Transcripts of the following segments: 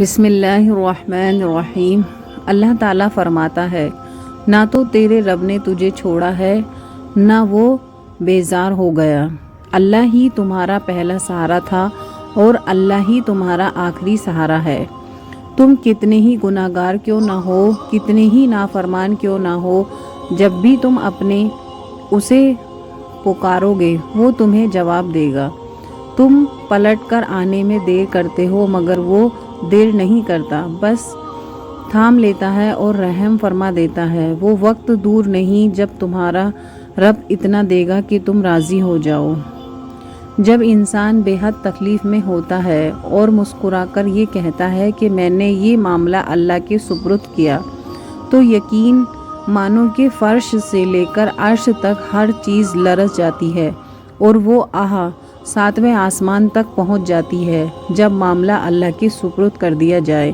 بسم اللہ الرحمن الرحیم۔ اللہ تعالیٰ فرماتا ہے، نہ تو تیرے رب نے تجھے چھوڑا ہے نہ وہ بیزار ہو گیا۔ اللہ ہی تمہارا پہلا سہارا تھا اور اللہ ہی تمہارا آخری سہارا ہے۔ تم کتنے ہی گناہگار کیوں نہ ہو، کتنے ہی نافرمان کیوں نہ ہو، جب بھی تم اپنے اسے پکارو گے وہ تمہیں جواب دے گا۔ تم پلٹ کر آنے میں دیر کرتے ہو مگر وہ دیر نہیں کرتا، بس تھام لیتا ہے اور رحم فرما دیتا ہے۔ وہ وقت دور نہیں جب تمہارا رب اتنا دے گا کہ تم راضی ہو جاؤ۔ جب انسان بے حد تکلیف میں ہوتا ہے اور مسکرا کر یہ کہتا ہے کہ میں نے یہ معاملہ اللہ کے سپرد کیا، تو یقین مانو کہ فرش سے لے کر عرش تک ہر چیز لرز جاتی ہے اور وہ ساتویں آسمان تک پہنچ جاتی ہے۔ جب معاملہ اللہ کے سپرد کر دیا جائے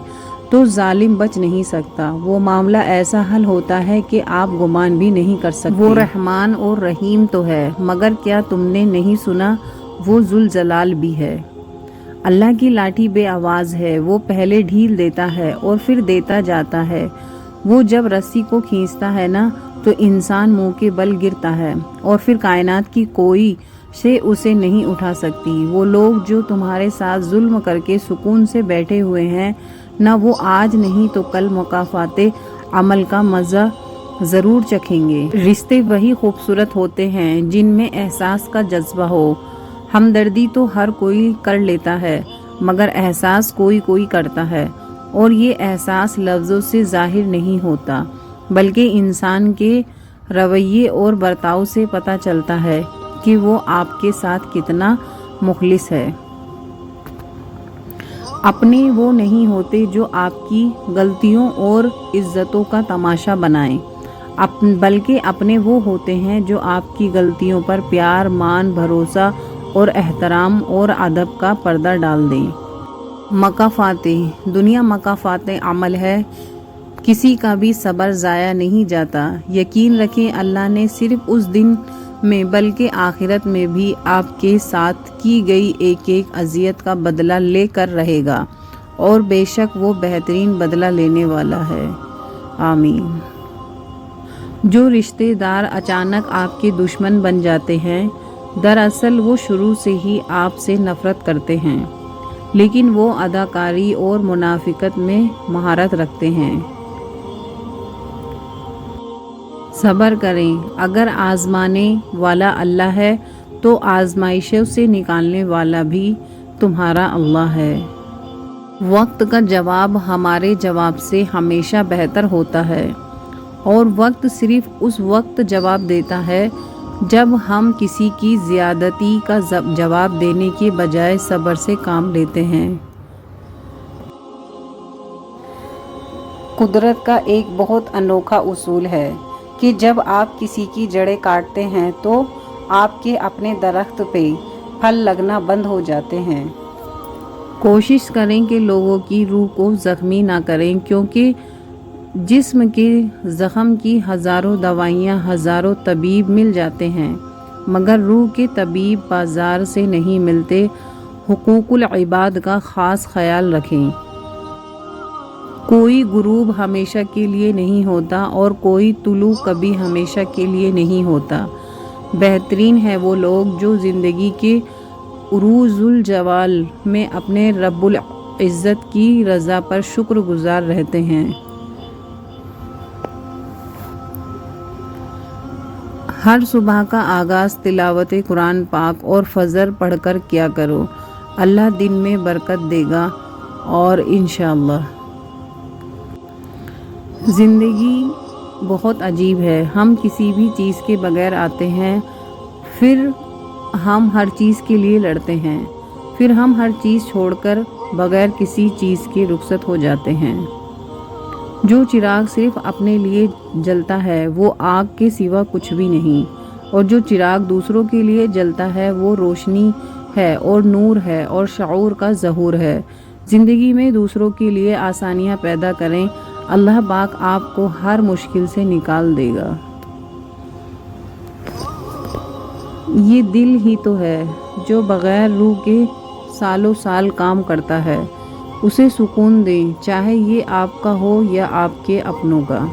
تو ظالم بچ نہیں سکتا۔ وہ معاملہ ایسا حل ہوتا ہے کہ آپ گمان بھی نہیں کر سکتے۔ وہ رحمان اور رحیم تو ہے، مگر کیا تم نے نہیں سنا وہ ذوالجلال بھی ہے۔ اللہ کی لاٹھی بے آواز ہے، وہ پہلے ڈھیل دیتا ہے اور پھر دیتا جاتا ہے۔ وہ جب رسی کو کھینچتا ہے نا تو انسان منہ کے بل گرتا ہے اور پھر کائنات کی کوئی سے اسے نہیں اٹھا سکتی۔ وہ لوگ جو تمہارے ساتھ ظلم کر کے سکون سے بیٹھے ہوئے ہیں، نہ وہ آج نہیں تو کل مکافات عمل کا مزہ ضرور چکھیں گے۔ رشتے وہی خوبصورت ہوتے ہیں جن میں احساس کا جذبہ ہو۔ ہمدردی تو ہر کوئی کر لیتا ہے مگر احساس کوئی کوئی کرتا ہے، اور یہ احساس لفظوں سے ظاہر نہیں ہوتا بلکہ انسان کے رویے اور برتاؤ سے پتہ چلتا ہے کہ وہ آپ کے ساتھ کتنا مخلص ہے۔ اپنے وہ نہیں ہوتے جو آپ کی غلطیوں اور عزتوں کا تماشا بنائیں، بلکہ اپنے وہ ہوتے ہیں جو آپ کی غلطیوں پر پیار، مان، بھروسہ اور احترام اور ادب کا پردہ ڈال دیں۔ مکافات دنیا مکافات عمل ہے، کسی کا بھی صبر ضائع نہیں جاتا۔ یقین رکھیں اللہ نے صرف اس دن میں بلکہ آخرت میں بھی آپ کے ساتھ کی گئی ایک ایک اذیت کا بدلہ لے کر رہے گا، اور بے شک وہ بہترین بدلہ لینے والا ہے۔ آمین۔ جو رشتے دار اچانک آپ کے دشمن بن جاتے ہیں، دراصل وہ شروع سے ہی آپ سے نفرت کرتے ہیں، لیکن وہ اداکاری اور منافقت میں مہارت رکھتے ہیں۔ صبر کریں، اگر آزمانے والا اللہ ہے تو آزمائشوں سے نکالنے والا بھی تمہارا اللہ ہے۔ وقت کا جواب ہمارے جواب سے ہمیشہ بہتر ہوتا ہے، اور وقت صرف اس وقت جواب دیتا ہے جب ہم کسی کی زیادتی کا جواب دینے کے بجائے صبر سے کام لیتے ہیں۔ قدرت کا ایک بہت انوکھا اصول ہے کہ جب آپ کسی کی جڑیں کاٹتے ہیں تو آپ کے اپنے درخت پہ پھل لگنا بند ہو جاتے ہیں۔ کوشش کریں کہ لوگوں کی روح کو زخمی نہ کریں، کیونکہ جسم کے زخم کی ہزاروں دوائیاں، ہزاروں طبیب مل جاتے ہیں مگر روح کے طبیب بازار سے نہیں ملتے۔ حقوق العباد کا خاص خیال رکھیں۔ کوئی غروب ہمیشہ کے لیے نہیں ہوتا اور کوئی طلوع کبھی ہمیشہ کے لیے نہیں ہوتا۔ بہترین ہے وہ لوگ جو زندگی کے عروج الجوال میں اپنے رب العزت کی رضا پر شکر گزار رہتے ہیں۔ ہر صبح کا آغاز تلاوت قرآن پاک اور فجر پڑھ کر کیا کرو، اللہ دن میں برکت دے گا اور انشاءاللہ۔ زندگی بہت عجیب ہے، ہم کسی بھی چیز کے بغیر آتے ہیں، پھر ہم ہر چیز کے لیے لڑتے ہیں، پھر ہم ہر چیز چھوڑ کر بغیر کسی چیز کے رخصت ہو جاتے ہیں۔ جو چراغ صرف اپنے لیے جلتا ہے وہ آگ کے سوا کچھ بھی نہیں، اور جو چراغ دوسروں کے لیے جلتا ہے وہ روشنی ہے اور نور ہے اور شعور کا ظہور ہے۔ زندگی میں دوسروں کے لیے آسانیاں پیدا کریں، اللہ پاک آپ کو ہر مشکل سے نکال دے گا۔ یہ دل ہی تو ہے جو بغیر روح کے سالوں سال کام کرتا ہے، اسے سکون دیں، چاہے یہ آپ کا ہو یا آپ کے اپنوں کا۔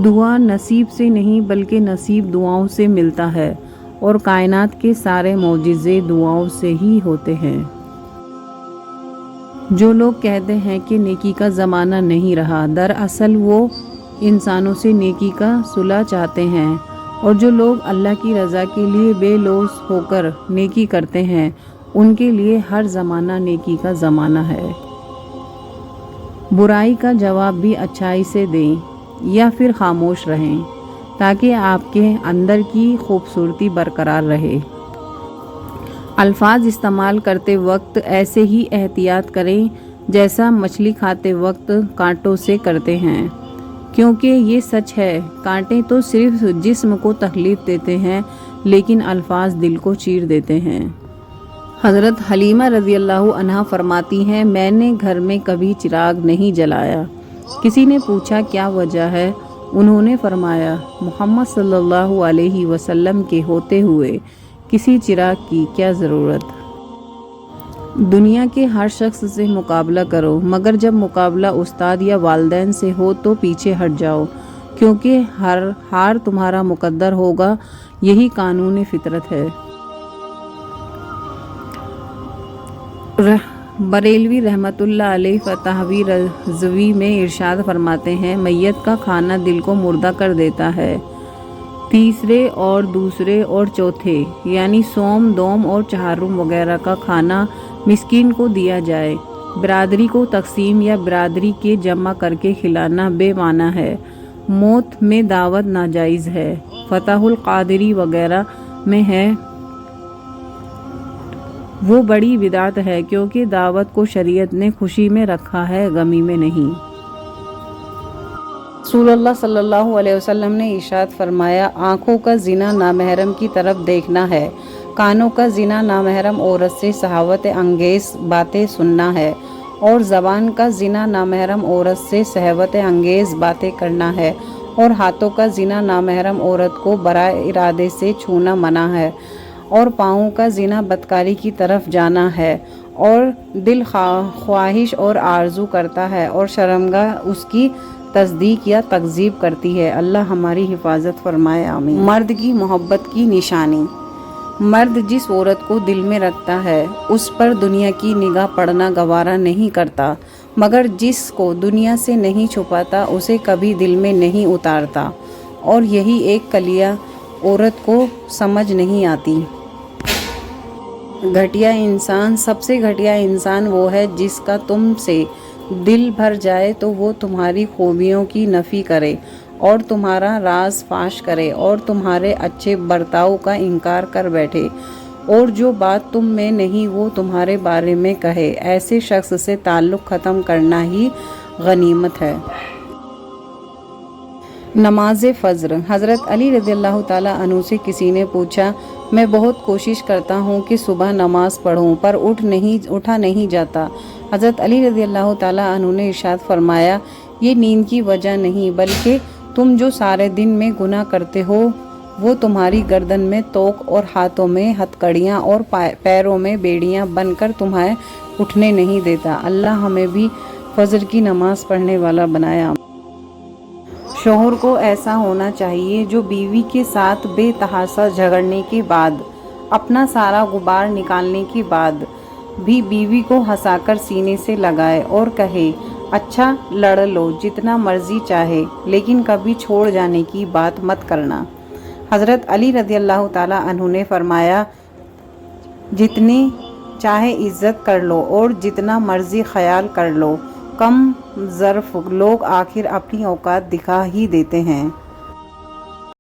دعا نصیب سے نہیں بلکہ نصیب دعاؤں سے ملتا ہے، اور کائنات کے سارے معجزے دعاؤں سے ہی ہوتے ہیں۔ جو لوگ کہتے ہیں کہ نیکی کا زمانہ نہیں رہا، دراصل وہ انسانوں سے نیکی کا صلح چاہتے ہیں، اور جو لوگ اللہ کی رضا کے لیے بے لوث ہو کر نیکی کرتے ہیں، ان کے لیے ہر زمانہ نیکی کا زمانہ ہے۔ برائی کا جواب بھی اچھائی سے دیں یا پھر خاموش رہیں، تاکہ آپ کے اندر کی خوبصورتی برقرار رہے۔ الفاظ استعمال کرتے وقت ایسے ہی احتیاط کریں جیسا مچھلی کھاتے وقت کانٹوں سے کرتے ہیں، کیونکہ یہ سچ ہے، کانٹے تو صرف جسم کو تکلیف دیتے ہیں لیکن الفاظ دل کو چیر دیتے ہیں۔ حضرت حلیمہ رضی اللہ عنہا فرماتی ہیں، میں نے گھر میں کبھی چراغ نہیں جلایا۔ کسی نے پوچھا کیا وجہ ہے؟ انہوں نے فرمایا، محمد صلی اللہ علیہ وسلم کے ہوتے ہوئے کسی چراغ کی کیا ضرورت؟ دنیا کے ہر شخص سے مقابلہ کرو، مگر جب مقابلہ استاد یا والدین سے ہو تو پیچھے ہٹ جاؤ، کیونکہ ہار تمہارا مقدر ہوگا، یہی قانون فطرت ہے۔ بریلوی رحمۃ اللہ علیہ فتاوی رضوی میں ارشاد فرماتے ہیں، میت کا کھانا دل کو مردہ کر دیتا ہے۔ تیسرے اور دوسرے اور چوتھے یعنی سوم، دوم اور چہارم وغیرہ کا کھانا مسکین کو دیا جائے۔ برادری کو تقسیم یا برادری کے جمع کر کے کھلانا بے معنی ہے۔ موت میں دعوت ناجائز ہے۔ فتح القادری وغیرہ میں ہے وہ بڑی بدعت ہے، کیونکہ دعوت کو شریعت نے خوشی میں رکھا ہے، غمی میں نہیں۔ رسول اللہ صلی اللہ علیہ وسلم نے ارشاد فرمایا، آنکھوں کا زنا نامحرم کی طرف دیکھنا ہے، کانوں کا زنا نامحرم عورت سے شہوت انگیز باتیں سننا ہے، اور زبان کا زنا نامحرم عورت سے شہوت انگیز باتیں کرنا ہے، اور ہاتھوں کا زنا نامحرم عورت کو برائے ارادے سے چھونا منع ہے، اور پاؤں کا زنا بدکاری کی طرف جانا ہے، اور دل خواہش اور آرزو کرتا ہے، اور شرمگاہ اس کی تصدیق یا تکذیب کرتی ہے۔ اللہ ہماری حفاظت فرمائے، آمین۔ مرد کی محبت کی نشانی۔ مرد جس عورت کو دل میں رکھتا ہے اس پر دنیا کی نگاہ پڑنا گوارا نہیں کرتا، مگر جس کو دنیا سے نہیں چھپاتا اسے کبھی دل میں نہیں اتارتا، اور یہی ایک کلیہ عورت کو سمجھ نہیں آتی۔ گھٹیا انسان، سب سے گھٹیا انسان وہ ہے جس کا تم سے دل بھر جائے تو وہ تمہاری خوبیوں کی نفی کرے، اور تمہارا راز فاش کرے، اور تمہارے اچھے برتاؤ کا انکار کر بیٹھے، اور جو بات تم میں نہیں وہ تمہارے بارے میں کہے۔ ایسے شخص سے تعلق ختم کرنا ہی غنیمت ہے۔ نماز فجر۔ حضرت علی رضی اللہ تعالیٰ عنہ سے کسی نے پوچھا، میں بہت کوشش کرتا ہوں کہ صبح نماز پڑھوں پر اٹھا نہیں جاتا۔ حضرت علی رضی اللہ تعالیٰ عنہ نے ارشاد فرمایا، یہ نیند کی وجہ نہیں بلکہ تم جو سارے دن میں گناہ کرتے ہو وہ تمہاری گردن میں توق اور ہاتھوں میں ہتھکڑیاں اور پیروں میں بیڑیاں بن کر تمہیں اٹھنے نہیں دیتا۔ اللہ ہمیں بھی فجر کی نماز پڑھنے والا بنایا۔ شوہر کو ایسا ہونا چاہیے جو بیوی کے ساتھ بے تحاشا جھگڑنے کے بعد، اپنا سارا غبار نکالنے کے بعد بھی بیوی کو ہنسا کر سینے سے لگائے اور کہے، اچھا لڑ لو جتنا مرضی چاہے، لیکن کبھی چھوڑ جانے کی بات مت کرنا۔ حضرت علی رضی اللہ تعالیٰ عنہ نے فرمایا، جتنی چاہے عزت کر لو اور جتنا مرضی خیال کر لو، کم ظرف لوگ آخر اپنی اوقات دکھا ہی دیتے ہیں۔